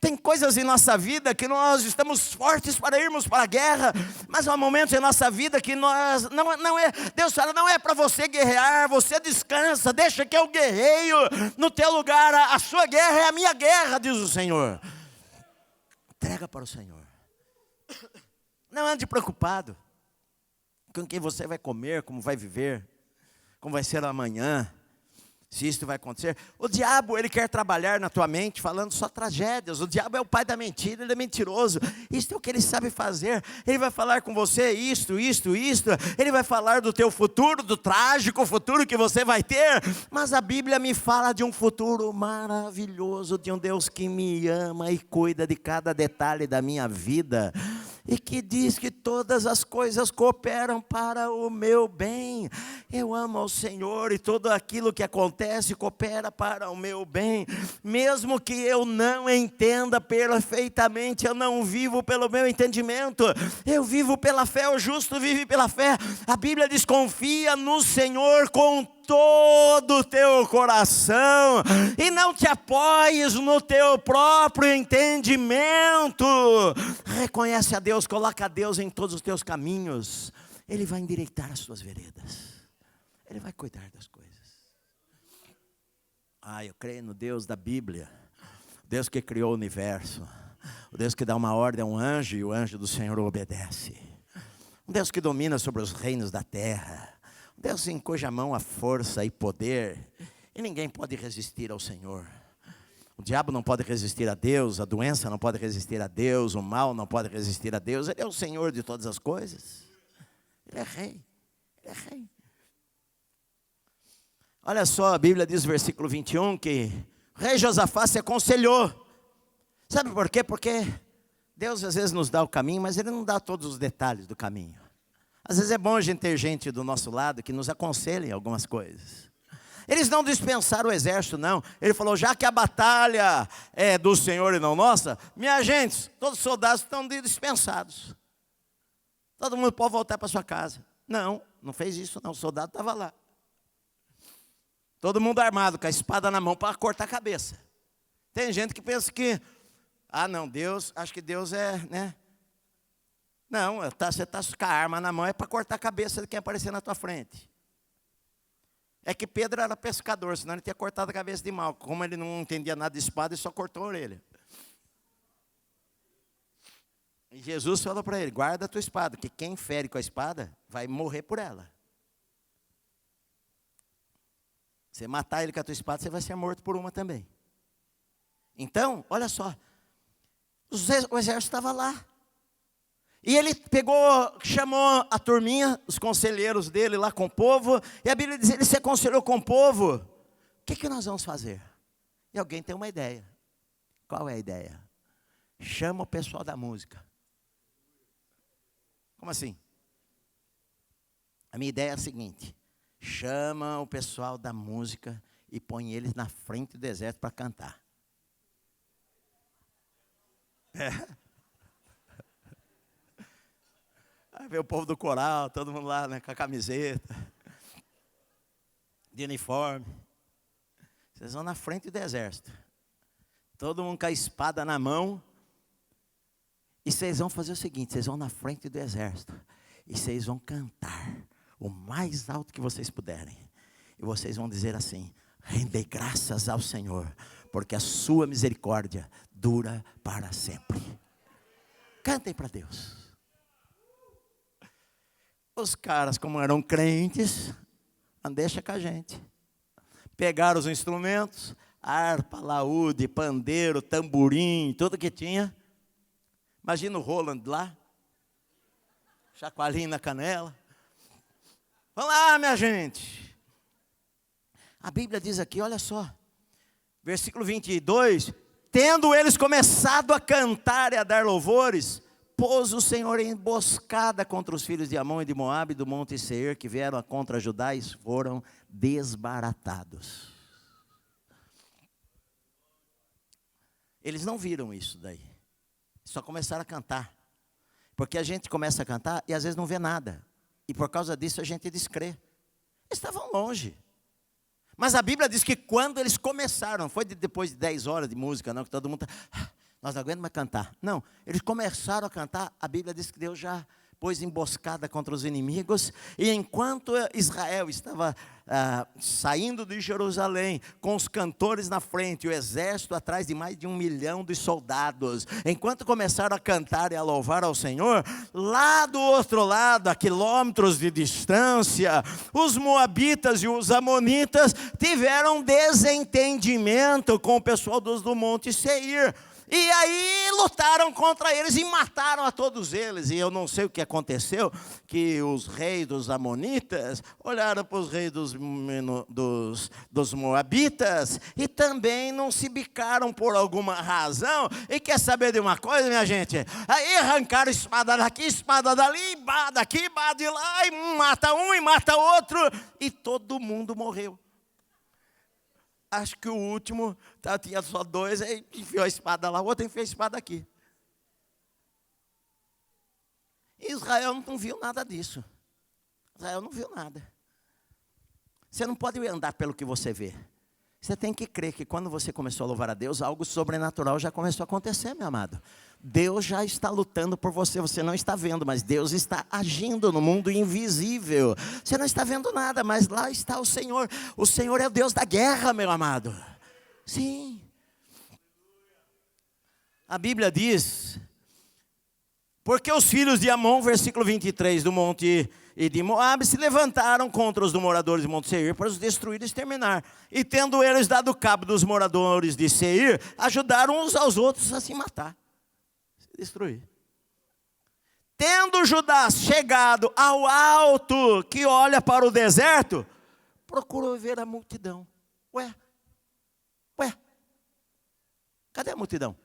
Tem coisas em nossa vida que nós estamos fortes para irmos para a guerra, mas há momentos em nossa vida que nós, não é, Deus fala, não é para você guerrear, você descansa, deixa que eu guerreio no teu lugar, a sua guerra é a minha guerra, diz o Senhor. Entrega para o Senhor. Não ande preocupado com quem você vai comer, como vai viver, como vai ser amanhã, se isso vai acontecer. O diabo, ele quer trabalhar na tua mente falando só tragédias. O diabo é o pai da mentira, ele é mentiroso. Isso é o que ele sabe fazer. Ele vai falar com você isto. Ele vai falar do teu futuro, do trágico futuro que você vai ter. Mas a Bíblia me fala de um futuro maravilhoso, de um Deus que me ama e cuida de cada detalhe da minha vida. E que diz que todas as coisas cooperam para o meu bem. Eu amo ao Senhor e tudo aquilo que acontece coopera para o meu bem. Mesmo que eu não entenda perfeitamente, eu não vivo pelo meu entendimento. Eu vivo pela fé, o justo vive pela fé. A Bíblia diz, confia no Senhor com todo o teu coração, e não te apoies no teu próprio entendimento. Reconhece a Deus, coloca a Deus em todos os teus caminhos. Ele vai endireitar as tuas veredas. Ele vai cuidar das coisas. Eu creio no Deus da Bíblia, Deus que criou o universo, o Deus que dá uma ordem a um anjo e o anjo do Senhor obedece. Um Deus que domina sobre os reinos da terra. Deus em cuja mão há força e poder, e ninguém pode resistir ao Senhor. O diabo não pode resistir a Deus, a doença não pode resistir a Deus, o mal não pode resistir a Deus. Ele é o Senhor de todas as coisas. Ele é rei, ele é rei. Olha só, a Bíblia diz no versículo 21 que o rei Josafá se aconselhou. Sabe por quê? Porque Deus às vezes nos dá o caminho, mas Ele não dá todos os detalhes do caminho. Às vezes é bom a gente ter gente do nosso lado que nos aconselhe em algumas coisas. Eles não dispensaram o exército, não. Ele falou, já que a batalha é do Senhor e não nossa, minha gente, todos os soldados estão dispensados. Todo mundo pode voltar para sua casa. Não, não fez isso não, o soldado estava lá. Todo mundo armado, com a espada na mão para cortar a cabeça. Tem gente que pensa que, não, Deus, acho que Deus é, né? Não, você está com a arma na mão, é para cortar a cabeça de quem aparecer na tua frente. É que Pedro era pescador, senão ele tinha cortado a cabeça de mal. Como ele não entendia nada de espada, ele só cortou a orelha. E Jesus falou para ele, guarda a tua espada, que quem fere com a espada, vai morrer por ela. Você matar ele com a tua espada, você vai ser morto por uma também. Então, olha só, o exército estava lá. E ele chamou a turminha, os conselheiros dele lá com o povo, e a Bíblia diz, ele se aconselhou com o povo. O que nós vamos fazer? E alguém tem uma ideia. Qual é a ideia? Chama o pessoal da música. Como assim? A minha ideia é a seguinte: chama o pessoal da música e põe eles na frente do deserto para cantar. Aí vê o povo do coral, todo mundo lá, né, com a camiseta, de uniforme. Vocês vão na frente do exército. Todo mundo com a espada na mão. E vocês vão fazer o seguinte: vocês vão na frente do exército. E vocês vão cantar o mais alto que vocês puderem. E vocês vão dizer assim: rendei graças ao Senhor, porque a sua misericórdia dura para sempre. Cantem para Deus. Os caras, como eram crentes, deixa com a gente. Pegaram os instrumentos, harpa, laúde, pandeiro, tamborim, tudo que tinha. Imagina o Roland lá, chacoalhinho na canela. Vamos lá, minha gente. A Bíblia diz aqui, olha só, versículo 22, tendo eles começado a cantar e a dar louvores, pôs o Senhor em emboscada contra os filhos de Amon e de Moabe do monte Seir, que vieram contra Judá e foram desbaratados. Eles não viram isso daí, só começaram a cantar, porque a gente começa a cantar e às vezes não vê nada, e por causa disso a gente descrê. Eles estavam longe, mas a Bíblia diz que quando eles começaram, não foi depois de 10 horas de música, não, que todo mundo nós não aguentamos mais cantar. Não, eles começaram a cantar, a Bíblia diz que Deus já pôs emboscada contra os inimigos, e enquanto Israel estava saindo de Jerusalém, com os cantores na frente, o exército atrás de mais de 1 milhão de soldados, enquanto começaram a cantar e a louvar ao Senhor, lá do outro lado, a quilômetros de distância, os moabitas e os amonitas tiveram desentendimento com o pessoal do Monte Seir. E aí lutaram contra eles e mataram a todos eles. E eu não sei o que aconteceu, que os reis dos amonitas olharam para os reis dos moabitas e também não se bicaram por alguma razão. E quer saber de uma coisa, minha gente? Aí arrancaram espada daqui, espada dali, bá daqui, bá de lá, e mata um e mata outro, e todo mundo morreu. Acho que o último, tinha só 2, aí enfiou a espada lá, o outro enfiou a espada aqui. Israel não viu nada disso. Israel não viu nada. Você não pode andar pelo que você vê. Você tem que crer que quando você começou a louvar a Deus, algo sobrenatural já começou a acontecer, meu amado. Deus já está lutando por você, você não está vendo, mas Deus está agindo no mundo invisível. Você não está vendo nada, mas lá está o Senhor. O Senhor é o Deus da guerra, meu amado. Sim. A Bíblia diz, porque os filhos de Amon, versículo 23, do monte e de Moabe, se levantaram contra os moradores de Monte Seir para os destruir e exterminar. E tendo eles dado cabo dos moradores de Seir, ajudaram uns aos outros a se matar, se destruir. Tendo Judá chegado ao alto que olha para o deserto, procurou ver a multidão. Ué, cadê a multidão?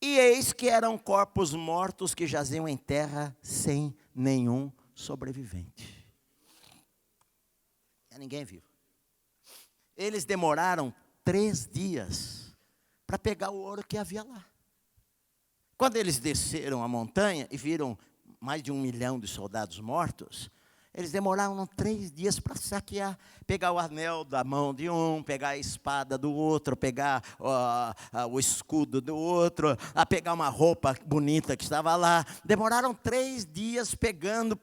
E eis que eram corpos mortos que jaziam em terra sem nenhum sobrevivente. Ninguém viu. Eles demoraram 3 dias para pegar o ouro que havia lá. Quando eles desceram a montanha e viram mais de 1 milhão de soldados mortos, eles demoraram 3 dias para saquear, pegar o anel da mão de um, pegar a espada do outro, pegar o escudo do outro, a pegar uma roupa bonita que estava lá. Demoraram 3 dias pegando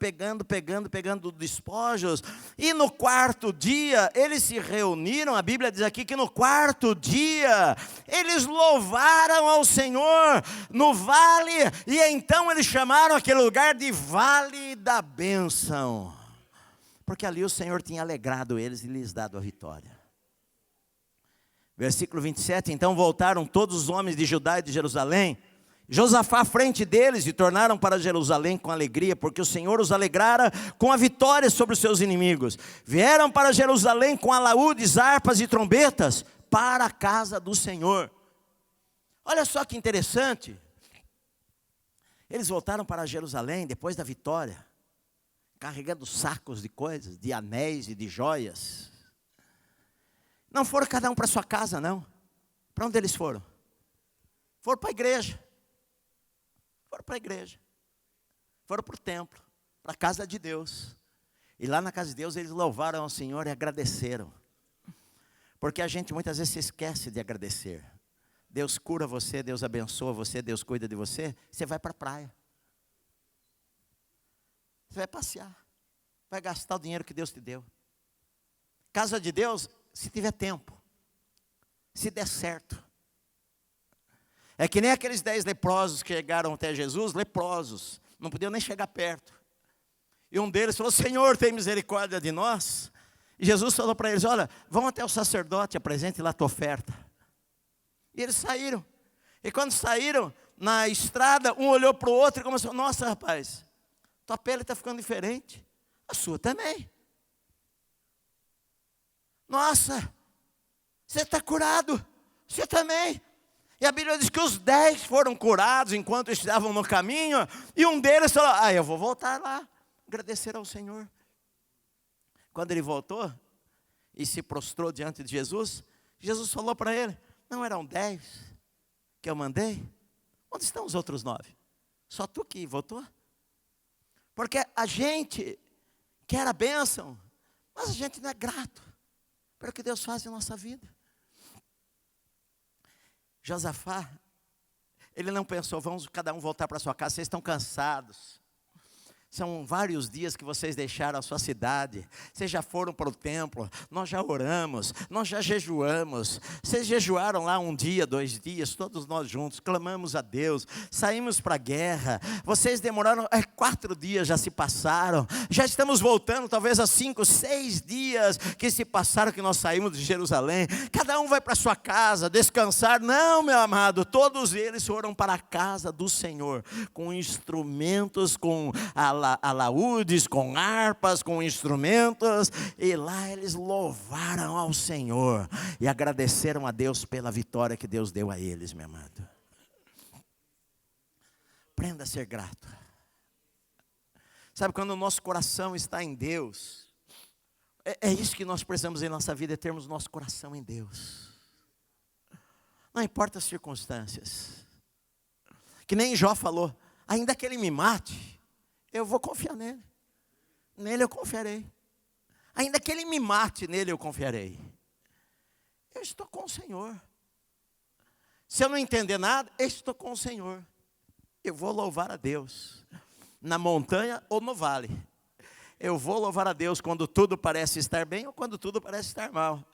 despojos. E no 4º dia, eles se reuniram, a Bíblia diz aqui que no 4º dia, eles louvaram ao Senhor no vale, e então eles chamaram aquele lugar de Vale da Bênção. Porque ali o Senhor tinha alegrado eles e lhes dado a vitória. Versículo 27, então voltaram todos os homens de Judá e de Jerusalém, Josafá à frente deles, e tornaram para Jerusalém com alegria, porque o Senhor os alegrara com a vitória sobre os seus inimigos. Vieram para Jerusalém com alaúdes, harpas e trombetas, para a casa do Senhor. Olha só que interessante. Eles voltaram para Jerusalém depois da vitória. carregando sacos de coisas, de anéis e de joias. Não foram cada um para sua casa, não. Para onde eles foram? Foram para a igreja. Foram para a igreja. Foram para o templo, para a casa de Deus. E lá na casa de Deus eles louvaram ao Senhor e agradeceram. Porque a gente muitas vezes se esquece de agradecer. Deus cura você, Deus abençoa você, Deus cuida de você. Você vai para a praia. Você vai passear. Vai gastar o dinheiro que Deus te deu. Casa de Deus, se tiver tempo. Se der certo. É que nem aqueles 10 leprosos que chegaram até Jesus, leprosos. Não podiam nem chegar perto. E um deles falou, Senhor, tem misericórdia de nós. E Jesus falou para eles, olha, vão até o sacerdote, apresente lá a tua oferta. E eles saíram. E quando saíram, na estrada, um olhou para o outro e começou, nossa rapaz, tua pele está ficando diferente. A sua também. Nossa, você está curado. Você também. E a Bíblia diz que os 10 foram curados enquanto estavam no caminho. E um deles falou, eu vou voltar lá, agradecer ao Senhor. Quando ele voltou e se prostrou diante de Jesus, Jesus falou para ele, não eram 10 que eu mandei? Onde estão os outros 9? Só tu que voltou? Porque a gente quer a bênção, mas a gente não é grato pelo que Deus faz em nossa vida. Josafá, ele não pensou, vamos cada um voltar para sua casa, vocês estão cansados. São vários dias que vocês deixaram a sua cidade. Vocês já foram para o templo. Nós já oramos. Nós já jejuamos. Vocês jejuaram lá 1 dia, 2 dias. Todos nós juntos. Clamamos a Deus. Saímos para a guerra. Vocês demoraram 4 dias, já se passaram. Já estamos voltando talvez a 5, 6 dias que se passaram que nós saímos de Jerusalém. Cada um vai para a sua casa descansar. Não, meu amado. Todos eles foram para a casa do Senhor. Com instrumentos, com alaúdes, com harpas, com instrumentos, e lá eles louvaram ao Senhor, e agradeceram a Deus pela vitória que Deus deu a eles, meu amado. Aprenda a ser grato. Sabe, quando o nosso coração está em Deus, é isso que nós precisamos em nossa vida, é termos nosso coração em Deus. Não importa as circunstâncias, que nem Jó falou, ainda que ele me mate, eu vou confiar nele. Nele eu confiarei. Ainda que ele me mate, nele eu confiarei. Eu estou com o Senhor. Se eu não entender nada, eu estou com o Senhor. Eu vou louvar a Deus. Na montanha ou no vale. Eu vou louvar a Deus quando tudo parece estar bem ou quando tudo parece estar mal.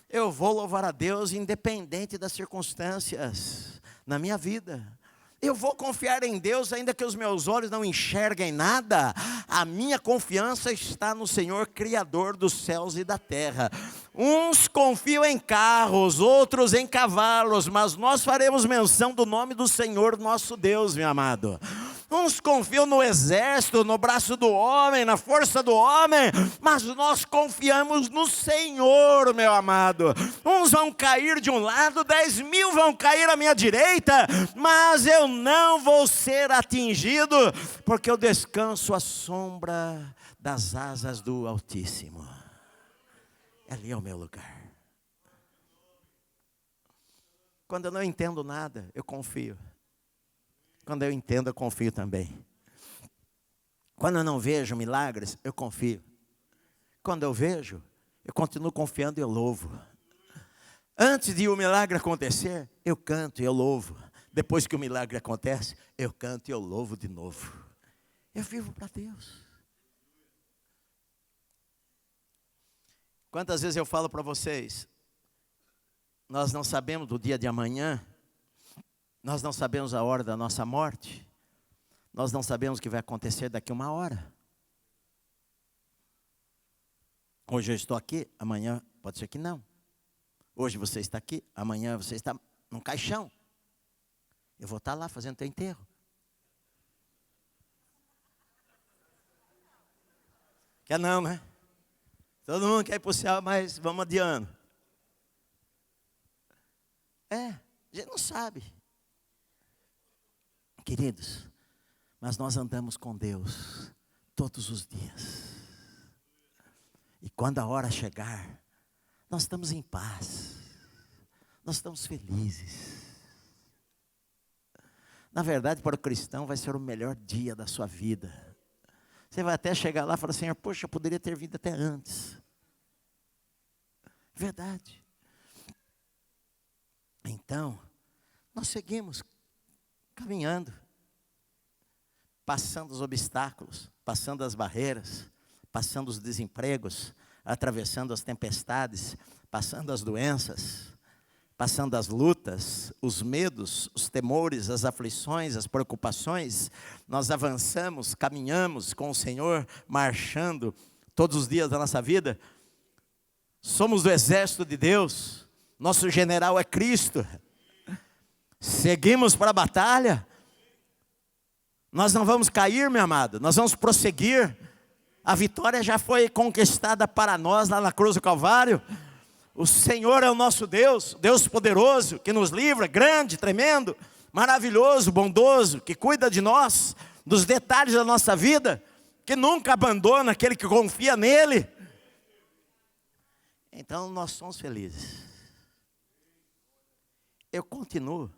Eu vou louvar a Deus independente das circunstâncias na minha vida. Eu vou confiar em Deus, ainda que os meus olhos não enxerguem nada. A minha confiança está no Senhor, Criador dos céus e da terra. Uns confiam em carros, outros em cavalos, mas nós faremos menção do nome do Senhor nosso Deus, meu amado. Uns confiam no exército, no braço do homem, na força do homem, mas nós confiamos no Senhor, meu amado. Uns vão cair de um lado, 10.000 vão cair à minha direita, mas eu não vou ser atingido, porque eu descanso à sombra das asas do Altíssimo. Ali é o meu lugar. Quando eu não entendo nada, eu confio. Quando eu entendo, eu confio também. Quando eu não vejo milagres, eu confio. Quando eu vejo, eu continuo confiando e eu louvo. Antes de o milagre acontecer, eu canto e eu louvo. Depois que o milagre acontece, eu canto e eu louvo de novo. Eu vivo para Deus. Quantas vezes eu falo para vocês, nós não sabemos do dia de amanhã, nós não sabemos a hora da nossa morte, nós não sabemos o que vai acontecer daqui 1 hora. Hoje eu estou aqui, amanhã pode ser que não. Hoje você está aqui, amanhã você está num caixão. Eu vou estar lá fazendo teu enterro. Quer não, né? Todo mundo quer ir para o céu, mas vamos adiando. A gente não sabe. Queridos, mas nós andamos com Deus todos os dias. E quando a hora chegar, nós estamos em paz, nós estamos felizes. Na verdade, para o cristão vai ser o melhor dia da sua vida. Você vai até chegar lá e falar, Senhor, poxa, eu poderia ter vindo até antes. Verdade. Então, nós seguimos caminhando, passando os obstáculos, passando as barreiras, passando os desempregos, atravessando as tempestades, passando as doenças, passando as lutas, os medos, os temores, as aflições, as preocupações. Nós avançamos, caminhamos com o Senhor, marchando todos os dias da nossa vida. Somos do exército de Deus, nosso general é Cristo. Seguimos para a batalha. Nós não vamos cair, meu amado, nós vamos prosseguir. A vitória já foi conquistada para nós lá na cruz do Calvário. O Senhor é o nosso Deus, Deus poderoso, que nos livra, grande, tremendo, maravilhoso, bondoso, que cuida de nós, dos detalhes da nossa vida, que nunca abandona aquele que confia nele. Então nós somos felizes. Eu continuo.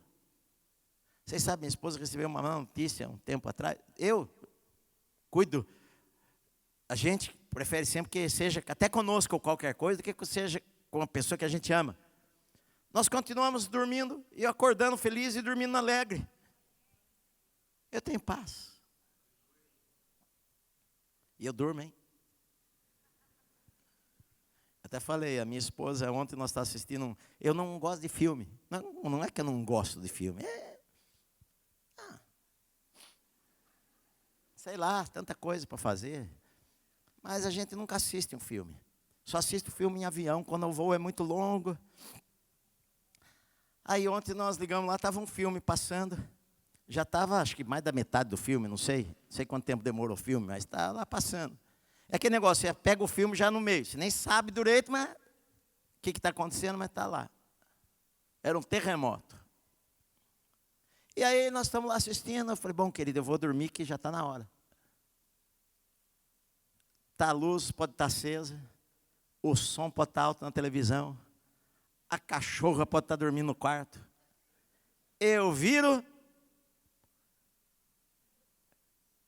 Vocês sabem, minha esposa recebeu uma notícia um tempo atrás. Eu cuido. A gente prefere sempre que seja até conosco ou qualquer coisa, do que seja com a pessoa que a gente ama. Nós continuamos dormindo e acordando feliz e dormindo alegre. Eu tenho paz. E eu durmo, hein? Até falei, a minha esposa, ontem nós estávamos assistindo, eu não gosto de filme. Não é que eu não gosto de filme, sei lá, tanta coisa para fazer. Mas a gente nunca assiste um filme. Só assiste filme em avião, quando o voo é muito longo. Aí ontem nós ligamos lá, estava um filme passando. Já estava, acho que mais da metade do filme, não sei quanto tempo demorou o filme, mas está lá passando. É aquele negócio, você pega o filme já no meio, você nem sabe direito, mas o que está acontecendo, mas está lá. Era um terremoto. E aí nós estamos lá assistindo, eu falei, bom querido, eu vou dormir que já está na hora. Tá a luz, pode estar acesa, o som pode estar alto na televisão, a cachorra pode estar dormindo no quarto. Eu viro,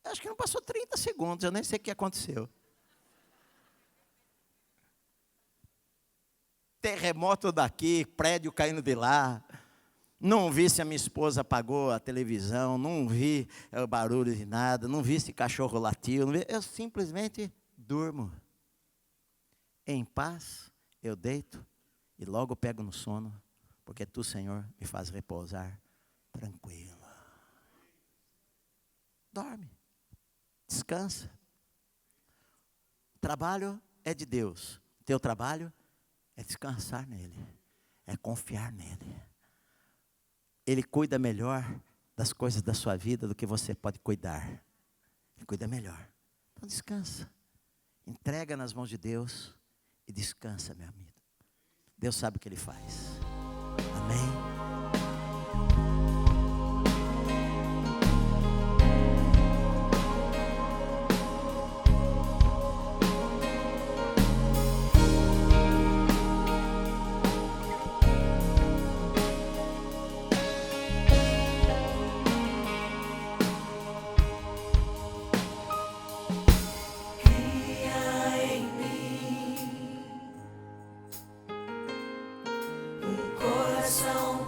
acho que não passou 30 segundos, eu nem sei o que aconteceu. Terremoto daqui, prédio caindo de lá. Não vi se a minha esposa apagou a televisão, não vi o barulho de nada, não vi se cachorro latiu, eu simplesmente durmo. Em paz, eu deito e logo pego no sono, porque tu, Senhor, me faz repousar tranquilo. Dorme, descansa. O trabalho é de Deus, teu trabalho é descansar nele, é confiar nele. Ele cuida melhor das coisas da sua vida do que você pode cuidar. Ele cuida melhor. Então descansa. Entrega nas mãos de Deus e descansa, meu amigo. Deus sabe o que Ele faz. Amém. Coração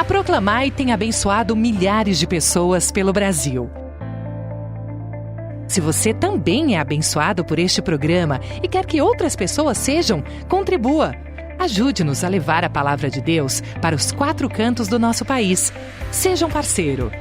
Proclamai tem abençoado milhares de pessoas pelo Brasil. Se você também é abençoado por este programa e quer que outras pessoas sejam, contribua. Ajude-nos a levar a palavra de Deus para os 4 cantos do nosso país. Seja um parceiro.